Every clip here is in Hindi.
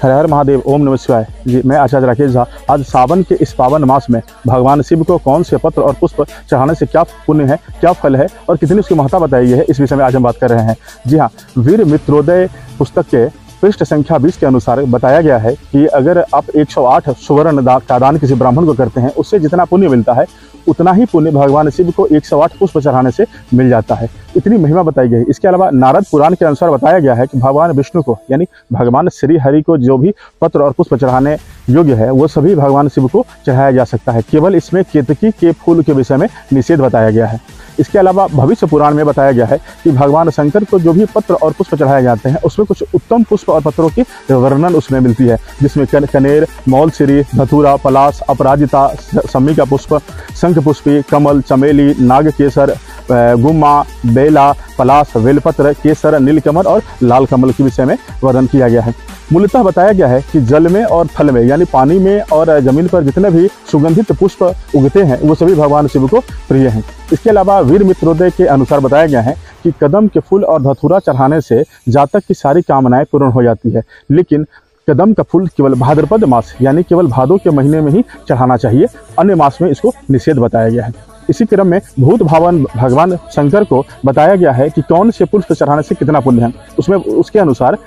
हर हर महादेव, ओम नमः शिवाय। जी, मैं आचार्य राकेश झा। आज सावन के इस पावन मास में भगवान शिव को कौन से पत्र और पुष्प चढ़ाने से क्या पुण्य है, क्या फल है और कितनी उसकी महत्ता बताई गई है, इस विषय में आज हम बात कर रहे हैं। जी हाँ, वीर मित्रोदय पुस्तक के पृष्ठ संख्या 20 के अनुसार बताया गया है कि अगर आप 108 सुवर्ण का दान किसी ब्राह्मण को करते हैं, उससे जितना पुण्य मिलता है उतना ही पुण्य भगवान शिव को 108 पुष्प चढ़ाने से मिल जाता है। इतनी महिमा बताई गई। इसके अलावा नारद पुराण के अनुसार बताया गया है कि भगवान विष्णु को यानी भगवान श्री हरि को जो भी पत्र और पुष्प चढ़ाने योग्य है वो सभी भगवान शिव को चढ़ाया जा सकता है। केवल इसमें केतकी के फूल के विषय में निषेध बताया गया है। इसके अलावा भविष्य पुराण में बताया गया है कि भगवान शंकर को जो भी पत्र और पुष्प चढ़ाए जाते हैं उसमें कुछ उत्तम पुष्प और पत्रों की वर्णन उसमें मिलती है, जिसमें कनेर, मौलसिरी, धतूरा, पलाश, अपराजिता, सम्मी का पुष्प, शंख पुष्पी, कमल, चमेली, नागकेसर, गुम्मा, बेला, पलाश, बेलपत्र, केसर, नीलकमल और लाल कमल के विषय में वर्णन किया गया है। मूलतः बताया गया है कि जल में और थल में यानी पानी में और जमीन पर जितने भी सुगंधित पुष्प उगते हैं वो सभी भगवान शिव को प्रिय हैं। इसके अलावा वीर मित्रोदय के अनुसार बताया गया है कि कदम के फूल और धतूरा चढ़ाने से जातक की सारी कामनाएं पूर्ण हो जाती है, लेकिन कदम का फूल केवल भाद्रपद मास यानी केवल भादों के महीने में ही चढ़ाना चाहिए, अन्य मास में इसको निषेध बताया गया है। इसी क्रम में भूत भावन भगवान शंकर को बताया गया है कि कौन से पुष्प चढ़ाने से कितना पुण्य है। उसमें उसके अनुसार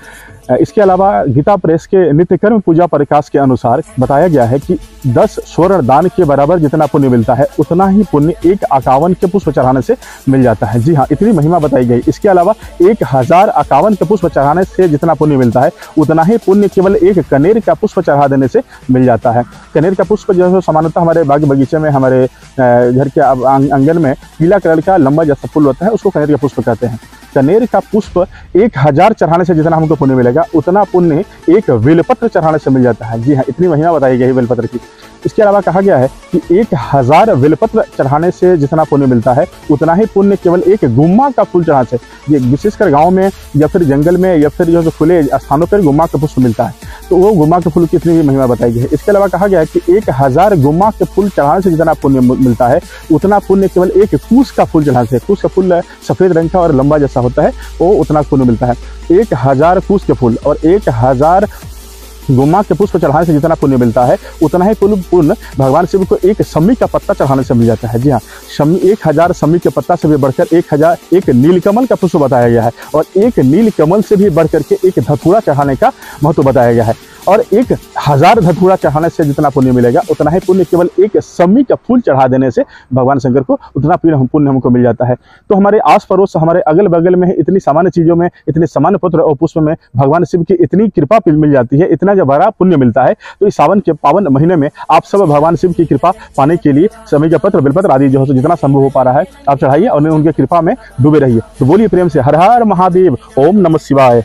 इसके अलावा गीता प्रेस के नित्यकर्म पूजा प्रकाश के अनुसार बताया गया है कि 10 स्वर्ण दान के बराबर जितना पुण्य मिलता है उतना ही पुण्य 151 के पुष्प चढ़ाने से मिल जाता है। जी हाँ, इतनी महिमा बताई गई। इसके अलावा 1051 के पुष्प चढ़ाने से जितना पुण्य मिलता है उतना ही पुण्य केवल एक कनेर का पुष्प चढ़ा देने से मिल जाता है। कनेर का पुष्प जो है सामान्यतः हमारे बाग बगीचे में, हमारे घर के आंगन में पीला कलर का लंबा जैसा फूल होता है, उसको कनेर का पुष्प कहते हैं। कनेर का पुष्प 1000 चढ़ाने से जितना हमको पुण्य मिलेगा उतना पुण्य एक बेलपत्र चढ़ाने से मिल जाता है। जी हाँ, इतनी महिमा बताई गई है बेलपत्र की। इसके अलावा कहा गया है कि 1000 बेलपत्र चढ़ाने से जितना पुण्य मिलता है उतना ही पुण्य केवल एक गुम्मा का फूल चढ़ाने से, ये विशेषकर गांव में या फिर जंगल में या फिर जो खुले स्थानों पर गुम्मा का पुष्प मिलता है, तो वो गुम्मा के फूल की इतनी भी महिमा बताई गई है। इसके अलावा कहा गया है कि 1000 गुम्मा के फूल चढ़ाने से जितना पुण्य मिलता है उतना पुण्य केवल एक कूस का फूल चढ़ाने से, कूस का फूल सफेद रंग का और लंबा जैसा होता है, वो उतना पुण्य मिलता है। 1000 कूस के फूल और 1000 गुम्मा के पुष्प चढ़ाने से जितना पुण्य मिलता है उतना ही पुण्य भगवान शिव को एक सम्मी का पत्ता चढ़ाने से मिल जाता है। जी हाँ, 1000 सम्मी के पत्ता से भी बढ़कर 1001 नीलकमल का पुष्प बताया गया है और एक नीलकमल से भी बढ़कर के एक धतूरा चढ़ाने का महत्व बताया गया है। और 1000 धतूरा चढ़ाने से जितना पुण्य मिलेगा उतना ही पुण्य केवल एक सम्मी का फूल चढ़ा देने से भगवान शंकर को उतना पुण्य हमको मिल जाता है। तो हमारे आस पड़ोस, हमारे अगल बगल में इतनी सामान्य चीज़ों में, इतने सामान्य पत्र और पुष्प में भगवान शिव की इतनी कृपा मिल जाती है, इतना जब बड़ा पुण्य मिलता है। तो इस सावन के पावन महीने में आप सब भगवान शिव की कृपा पाने के लिए सम्मी का पत्र, बेलपत्र आदि जो है जितना संभव हो पा रहा है आप चढ़ाइए और उनकी कृपा में डूबे रहिए। तो बोलिए प्रेम से हर हर महादेव, ओम नमः शिवाय।